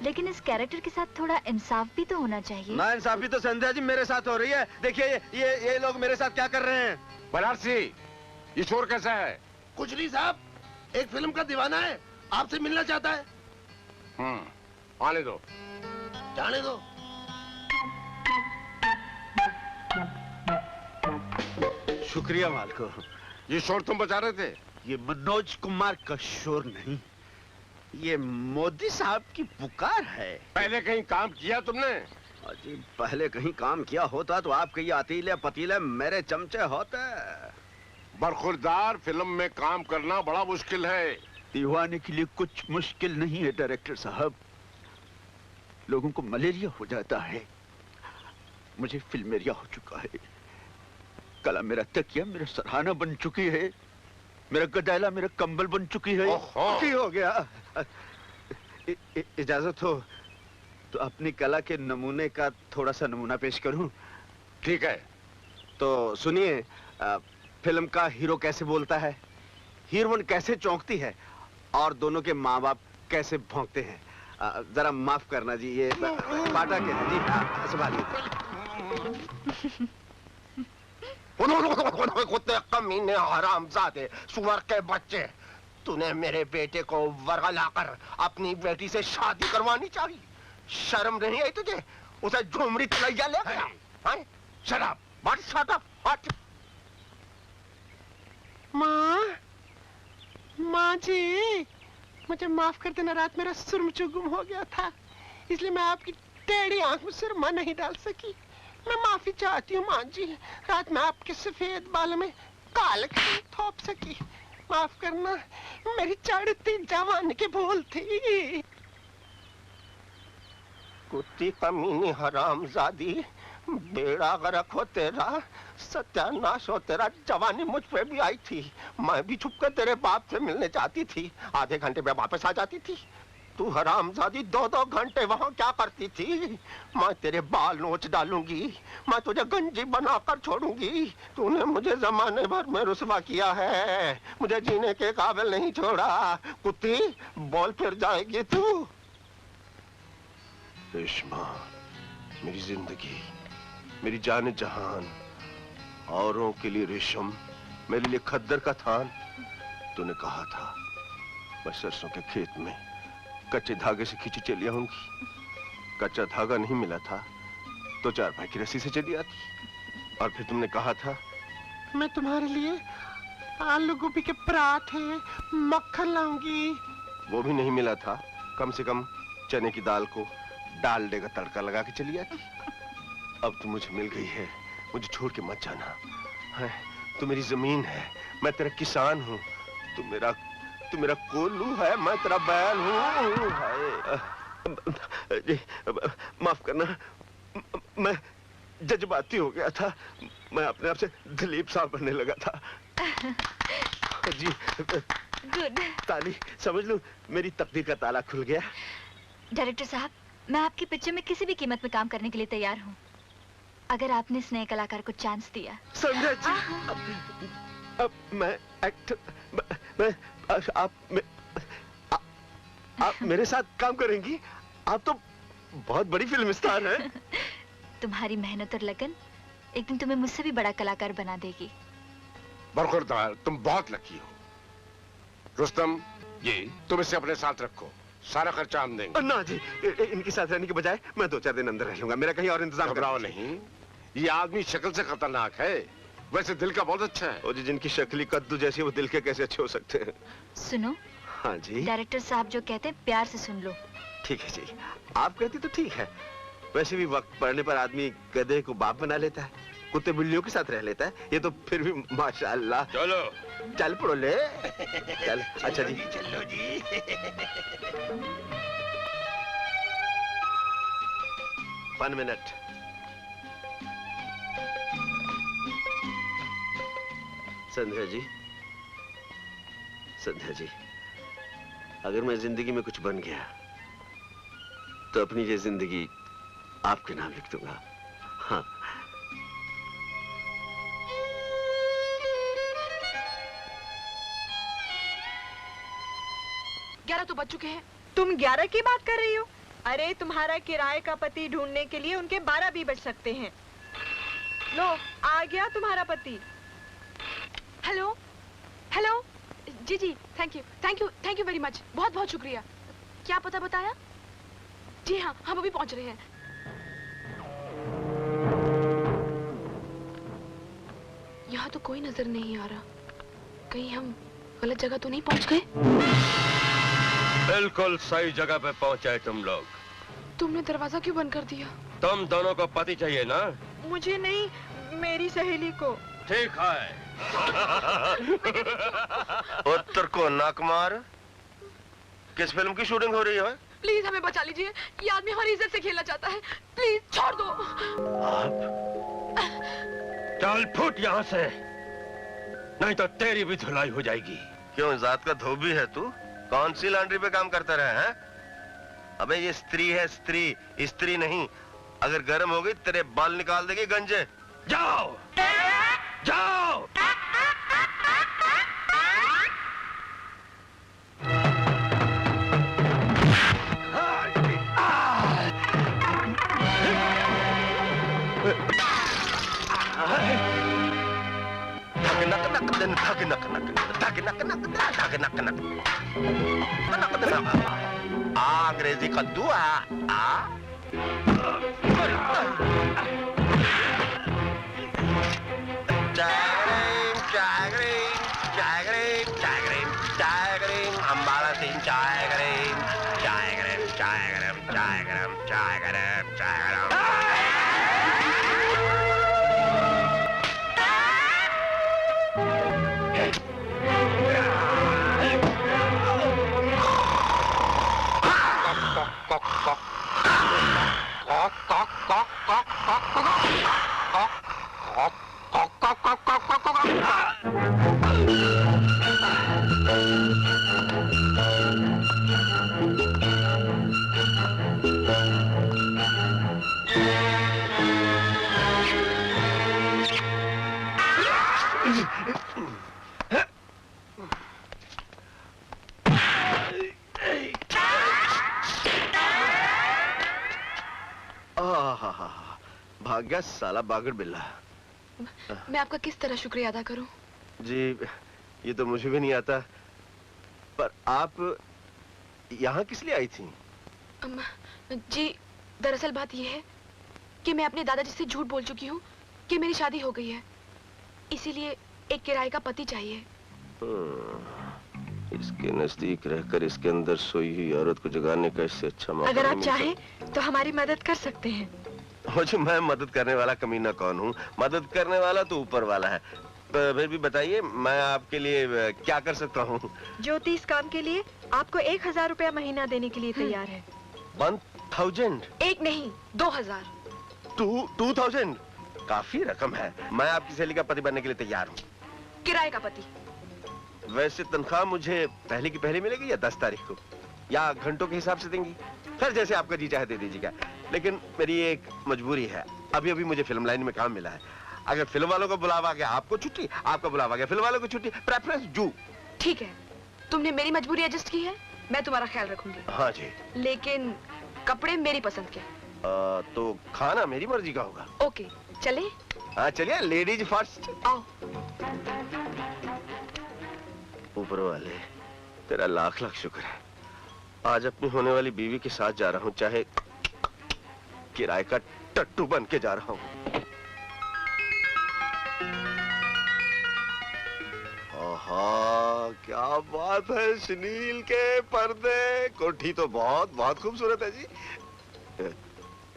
लेकिन इस कैरेक्टर के साथ थोड़ा इंसाफ भी तो होना चाहिए। ना इंसाफी तो संध्या जी मेरे साथ हो रही है। देखिए ये लोग मेरे साथ क्या कर रहे हैं। बनारसी, ये शोर कैसा है? कुछ नहीं साहब, एक फिल्म का दीवाना है, आपसे मिलना चाहता है। आने दो। जाने दो। शुक्रिया मालको। ये शोर तुम बजा रहे थे? ये मनोज कुमार का शोर नहीं, ये मोदी साहब की पुकार है। पहले कहीं काम किया तुमने? अजी पहले कहीं काम किया होता तो आपके ये अतीले पतीले मेरे चमचे होते। बरखुरदार फिल्म में काम करना बड़ा मुश्किल है। दीवाने के लिए कुछ मुश्किल नहीं है डायरेक्टर साहब। लोगों को मलेरिया हो जाता है, मुझे फिल्मेरिया हो चुका है। कला मेरा तकिया मेरा सराहना बन चुकी है, मेरा गदैला मेरा कंबल बन चुकी है। की हो गया। इजाजत हो तो अपनी कला के नमूने का थोड़ा सा नमूना पेश करूं? ठीक है। तो सुनिए, फिल्म का हीरो कैसे बोलता है, हीरोइन कैसे चौंकती है और दोनों के माँ बाप कैसे भौंकते हैं। जरा माफ करना जी, ये बाटा के है जी। संभालिए। कुत्ते कमीने हरामजादे सुअर के बच्चे, तूने मेरे बेटे को वर्गलाकर अपनी बेटी से शादी करवानी चाहिए। शर्म नहीं आई तुझे? उसे झुमरी तलैया ले गया। शराब बट शराब। माँ जी, मुझे माफ कर देना, रात मेरा सुरमचू गुम हो गया था, इसलिए मैं आपकी टेढ़ी आंख में सुरमा नहीं डाल सकी। मैं माफी चाहती हूँ माँ जी, रात में आपके सफेद बालों में काल थोप सकी। माफ करना, मेरी चढ़ती जवानी की भूल थी। कुत्ती कमीनी हरामजादी, बेड़ा गर्क हो तेरा, सत्यानाश हो तेरा। जवानी मुझ पे भी आई थी, मैं भी छुपकर तेरे बाप से मिलने जाती थी, आधे घंटे में वापस आ जाती थी। तू हरामजादी 2-2 घंटे वहाँ क्या करती थी? मैं तेरे बाल नोच डालूंगी, मैं तुझे गंजी बनाकर छोड़ूंगी। तूने मुझे जमाने भर में रुसवा किया है, मुझे जीने के काबिल नहीं छोड़ा। कुत्ती, बोल फिर जाएगी तू। रेशमा, मेरी जिंदगी, मेरी जाने जहान, औरों के लिए रेशम, मेरे लिए खद्दर का थान। तूने कहा था मैं सरसों के खेत में कच्चे धागे से खींची चली आऊंगी। कच्चा धागा नहीं मिला था तो चारपाई की रस्सी से चली आती। और फिर तुमने कहा था मैं तुम्हारे लिए आलू गोभी के पराठे, मक्खन लाऊंगी। वो भी नहीं मिला था, कम से कम चने की दाल को डालडे का तड़का लगा के चली आती। अब तू मुझे मिल गई है, मुझे छोड़ के मत जाना है। तू मेरी जमीन है, मैं तेरा किसान हूँ। तू मेरा कोल्लू है, मैं तेरा बैल हूँ। माफ करना, मैं जज्बाती हो गया था, मैं अपने आप से दिलीप साहब बनने लगा था। जी गुड। ताली समझ लूं, मेरी तकदीर का ताला खुल गया। डायरेक्टर साहब, मैं आपकी पिक्चर में किसी भी कीमत में काम करने के लिए तैयार हूँ, अगर आपने इस नए कलाकार को चांस दिया। संध्या जी, अब मैं एक्टर, आप मेरे साथ काम करेंगी? आप तो बहुत बड़ी फिल्म स्टार हैं। तुम्हारी मेहनत और लगन एक दिन तुम्हें मुझसे भी बड़ा कलाकार बना देगी। बरखुरदार, तुम बहुत लकी हो। रुस्तम, ये तुम इसे अपने साथ रखो, सारा खर्चा हम देंगे। ना जी, इनके साथ रहने के बजाय मैं 2-4 दिन अंदर रह लूंगा, मेरा कहीं और इंतजाम। घबराओ नहीं, ये आदमी शक्ल से खतरनाक है, वैसे दिल का बहुत अच्छा है। और जी, जिनकी शक्ली कद्दू जैसी, वो दिल के कैसे अच्छे हो सकते हैं? सुनो। हाँ जी। डायरेक्टर साहब जो कहते हैं प्यार से सुन लो। ठीक है जी, आप कहती तो ठीक है। वैसे भी वक्त पड़ने पर आदमी गधे को बाप बना लेता है, कुत्ते बिल्लियों के साथ रह लेता है, ये तो फिर भी माशाअल्लाह। चलो चल पड़ो ले। चल। अच्छा जी, चलो जी। 1 मिनट। संध्या जी, संध्या जी, अगर मैं जिंदगी में कुछ बन गया तो अपनी ये जिंदगी आपके नाम लिख दूंगा। हाँ। 11 तो बज चुके हैं। तुम 11 की बात कर रही हो? अरे तुम्हारा किराए का पति ढूंढने के लिए उनके 12 भी बज सकते हैं। लो आ गया तुम्हारा पति। हेलो हेलो, जी जी, थैंक यू वेरी मच, बहुत बहुत शुक्रिया। क्या पता बताया? जी हाँ, हम अभी पहुंच रहे हैं। यहाँ तो कोई नजर नहीं आ रहा, कहीं हम गलत जगह तो नहीं पहुंच गए? बिल्कुल सही जगह पे पहुंचे तुम लोग। तुमने दरवाजा क्यों बंद कर दिया? तुम दोनों को पति चाहिए ना? मुझे नहीं, मेरी सहेली को। ठीक है। उत्तर को नाक मार। किस फिल्म की शूटिंग हो रही है? प्लीज हमें बचा लीजिए, ये आदमी हमारी इज्जत से खेलना चाहता है, प्लीज छोड़ दो। चल फुट यहाँ से, नहीं तो तेरी भी धुलाई हो जाएगी। क्यों, जात का धोबी है तू? कौन सी लॉन्ड्री पे काम करता रहा है? अबे ये स्त्री है, स्त्री, स्त्री नहीं। अगर गर्म हो गई तेरे बाल निकाल देगी गंजे। जाओ जाओ। अंग्रेजी कद्दू अम्बाला सिंह चाय करें, चाय करें, चाय करें, चाय करें, चाय करें, चाय करें। भाग गया साला बागड़ बिल्ला। मैं आपका किस तरह शुक्रिया अदा करूं? जी ये तो मुझे भी नहीं आता, पर आप यहाँ किस लिए आई थी? जी दरअसल बात यह है कि मैं अपने दादाजी से झूठ बोल चुकी हूँ कि मेरी शादी हो गई है, इसीलिए एक किराए का पति चाहिए। इसके नजदीक रहकर इसके अंदर सोई हुई औरत को जगाने का इससे अच्छा मौका अगर आप नहीं चाहें तो हमारी मदद कर सकते हैं। मुझे, मैं मदद करने वाला कमीना कौन हूँ? मदद करने वाला तो ऊपर वाला है। फिर भी बताइए मैं आपके लिए क्या कर सकता हूँ? ज्योति इस काम के लिए आपको 1000 रुपया महीना देने के लिए तैयार है। 1000? एक नहीं 2000। 2000 काफी रकम है। मैं आपकी सहेली का पति बनने के लिए तैयार हूँ। किराए का पति। वैसे तनख्वाह मुझे पहले की पहले मिलेगी या 10 तारीख को, या घंटों के हिसाब से देंगी? फिर जैसे आपका जी चाहे दे दीजिएगा। लेकिन मेरी एक मजबूरी है, अभी अभी मुझे फिल्म लाइन में काम मिला है। अगर फिल्म वालों को बुलावा गया आपको छुट्टी, आपको बुलावा गया फिल्म वालों को छुट्टी, प्रेफरेंस जू। ठीक है, तुमने मेरी मजबूरी एडजस्ट की है, मैं तुम्हारा ख्याल रखूंगी। हाँ जी। लेकिन कपड़े मेरी पसंद के। तो खाना मेरी मर्जी का होगा। ओके चले? हाँ चलिए, लेडीज फर्स्ट। आओ। ऊपर वाले तेरा लाख लाख शुक्र है, आज अपनी होने वाली बीवी के साथ जा रहा हूँ, चाहे किराए का टट्टू बन के जा रहा हूँ। क्या बात है, सुनील के पर्दे, कोठी तो बहुत बहुत खूबसूरत है जी।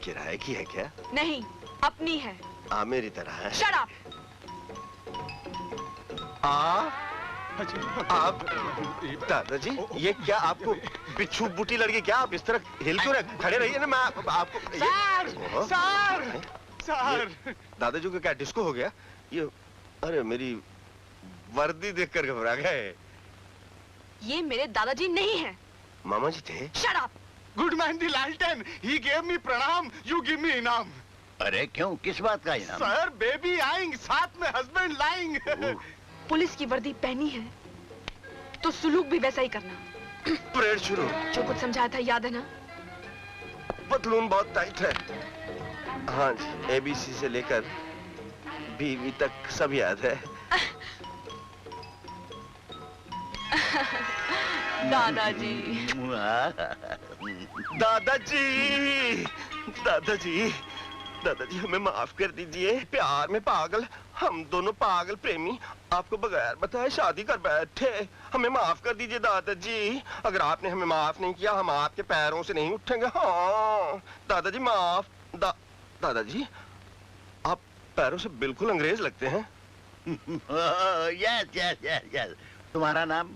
किराए की है क्या? नहीं, अपनी है। मेरी तरह है। Shut up. आप दादाजी, ये क्या आपको बिच्छू बूटी लड़की क्या? आप इस तरह हिल क्यों रहे? खड़े रहिए ना, मैं आपको सर दादाजी को क्या डिस्को हो गया? ये अरे मेरी वर्दी देखकर घबरा गए। ये मेरे दादाजी नहीं है। मामा जी थे। Shut up. गुड मैन दी लालटेन, ही गेव मी प्रणाम, यू गिव मी इनाम। अरे क्यों, किस बात का इनाम? सर बेबी आएंगे, साथ में हस्बैंड लाएंगे। पुलिस की वर्दी पहनी है तो सुलूक भी वैसा ही करना। परेड शुरू। जो कुछ समझाया था याद है ना? पतलून बहुत टाइट है। हाँ जी, ABC से लेकर बीवी तक सब याद है। दादाजी। दादाजी, दादाजी, दादाजी हमें माफ कर दीजिए। प्यार में पागल, हम दोनों पागल प्रेमी आपको बगैर बताए शादी कर बैठे। हमें माफ कर दीजिए दादाजी। अगर आपने हमें माफ नहीं किया हम आपके पैरों से नहीं उठेंगे। हाँ दादाजी माफ। दादाजी आप पैरों से बिल्कुल अंग्रेज लगते हैं। Yes yes yes yes. तुम्हारा नाम?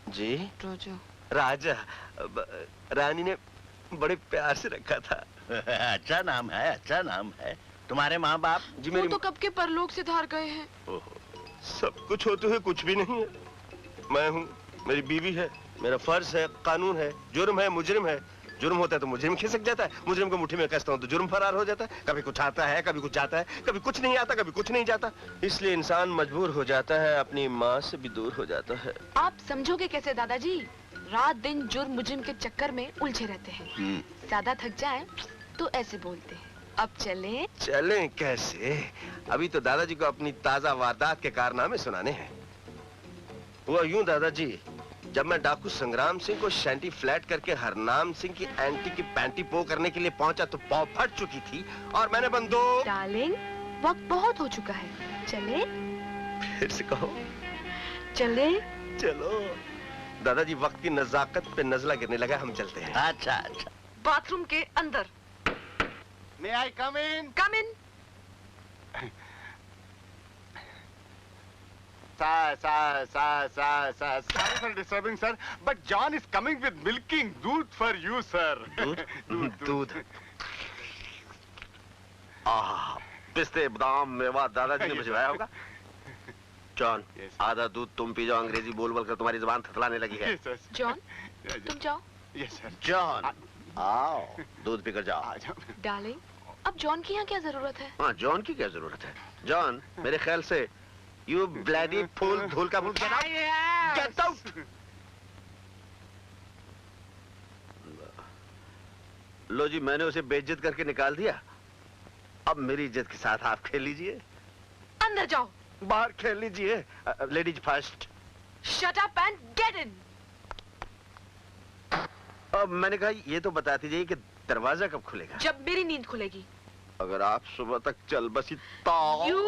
जी रोजो। राजा। रानी ने बड़े प्यार से रखा था। अच्छा नाम है, अच्छा नाम है। तुम्हारे माँ बाप? जी वो तो कब के परलोक से धार गए हैं। सब कुछ होते हुए कुछ भी नहीं है। मैं हूँ, मेरी बीवी है, मेरा फर्ज है, कानून है, जुर्म है, मुजरिम है। जुर्म होता है तो मुजरिम खिसक जाता है, मुजरिम को मुट्ठी में कसता हूँ तो जुर्म फरार हो जाता है। कभी कुछ आता है, कभी कुछ जाता है, कभी कुछ नहीं आता, कभी कुछ नहीं जाता। इसलिए इंसान मजबूर हो जाता है, अपनी माँ से भी दूर हो जाता है। आप समझोगे कैसे दादाजी? रात दिन जुर्म मुजरिम के चक्कर में उलझे रहते हैं। ज्यादा थक जाए तो ऐसे बोलते हैं, अब चलें? चलें कैसे? अभी तो दादाजी को अपनी ताजा वारदात के कारनामे सुनाने हैं। हुआ यूं दादाजी, जब मैं डाकू संग्राम सिंह को शैंटी फ्लैट करके हरनाम सिंह की एंटी की पैंटी पो करने के लिए पहुंचा तो पाव फट चुकी थी और मैंने बंदूक। डार्लिंग, वक्त बहुत हो चुका है, चले? फिर से कहो। चले? चलो। दादाजी वक्त की नजाकत पे नजला गिरने लगा, हम चलते हैं। अच्छा अच्छा। बाथरूम के अंदर। May I come in? Come in. Sorry for disturbing, sir. But John is coming with milking दूध for you, sir. दूध। पिस्ते बादाम मेवा दादाजी ने भिजवाया होगा। जॉन, आधा दूध तुम पी जाओ, अंग्रेजी बोल बोल कर तुम्हारी जुबान थथलाने लगी है। जॉन, तुम जाओ। Yes, sir. जॉन, आओ दूध पीकर जाओ। डार्लिंग, अब जॉन की यहाँ क्या जरूरत है? हाँ, जॉन की क्या जरूरत है? जॉन, मेरे ख्याल से यू ब्लडी फूल, धूल का फूल, गेट आउट। लो जी, मैंने उसे बेइज्जत करके निकाल दिया। अब मेरी इज्जत के साथ आप खेल लीजिए। अंदर जाओ। बाहर खेल लीजिए। Ladies first. Shut up and get in. अब मैंने कहा ये तो बता दीजिए कि दरवाजा कब खुलेगा? जब मेरी नींद खुलेगी। अगर आप सुबह तक चल बसी तो। You